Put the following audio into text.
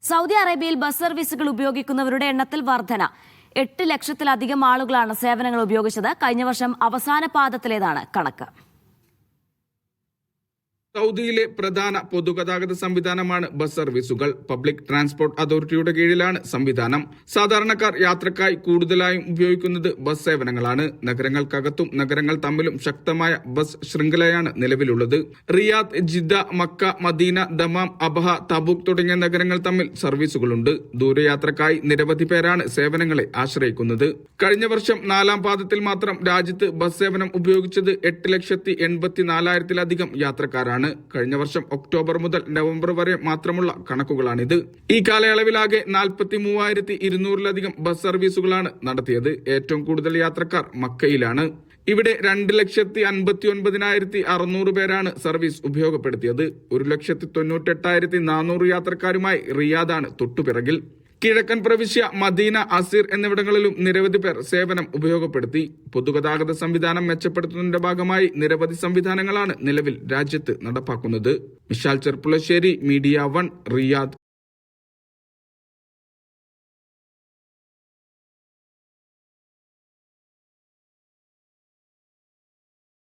Saudi അറേബ്യയിൽ bus സർവീസുകൾ ഉപയോഗിക്കുന്നവരുടെ എണ്ണത്തിൽ വർധന. 8 ലക്ഷത്തിലധികം ആളുകളാണ് സേവനങ്ങൾ ഉപയോഗിച്ചത്. കഴിഞ്ഞ വർഷം അവസാന പാദത്തിലേതാണ് കണക്ക്. സൗദിയിലെ പ്രധാന പൊതുഗതാഗത സംവിധാനമാണ് ബസ് സർവീസുകൾ. പബ്ലിക് ട്രാൻസ്പോർട്ട് അതോറിറ്റിയുടെ കീഴിലാണ് സംവിധാനം. സാധാരണക്കാർ യാത്രക്കായി കൂടുതലായും ഉപയോഗിക്കുന്നത് ബസ് സേവനങ്ങളാണ്. നഗരങ്ങൾക്കകത്തും നഗരങ്ങൾ തമ്മിലും ശക്തമായ ബസ് ശൃംഖലയാണ് നിലവിലുള്ളത്. Riyadh, Jeddah, Mecca, Medina, Dammam, Abha, Tabuk തുടങ്ങിയ നഗരങ്ങൾ തമ്മിൽ സർവീസുകളുണ്ട്. ദൂരയാത്രക്കായി നിരവധി പേരാണ് സേവനങ്ങളെ ആശ്രയിക്കുന്നത്. കഴിഞ്ഞ വർഷം 4-ാം പാദത്തിൽ മാത്രം രാജ്യത്ത് ബസ് സേവനം ഉപയോഗിച്ചത് 8,84,000-ലധികം യാത്രക്കാരാണ്. കഴിഞ്ഞ വർഷം ഒക്ടോബർ മുതൽ നവംബർ വരെ മാത്രമുള്ള കണക്കുകളാണിത്. ഈ കാലയളവിലാകെ 43,200-ലധികം ബസ് സർവീസുകളാണ് നടത്തിയത്. ഏറ്റവും കൂടുതൽ യാത്രക്കാർ മക്കയിലാണ്. ഇവിടെ 2,59,600 പേരാണ് സർവീസ് ഉപയോഗപ്പെടുത്തിയത്. 1,98,400 യാത്രക്കാരുമായി റിയാദാണ് തൊട്ടുപിറകിൽ. കിഴക്കൻ പ്രവിശ്യ, മദീന, അസീർ എന്നിവിടങ്ങളിലും നിരവധി പേർ സേവനം ഉപയോഗപ്പെടുത്തി. പൊതുഗതാഗത സംവിധാനം മെച്ചപ്പെടുത്തുന്നതിന്റെ ഭാഗമായി നിരവധി സംവിധാനങ്ങളാണ് നിലവിൽ രാജ്യത്ത് നടപ്പാക്കുന്നത്. Vishal Cherpulassery, media 1, Riyadh.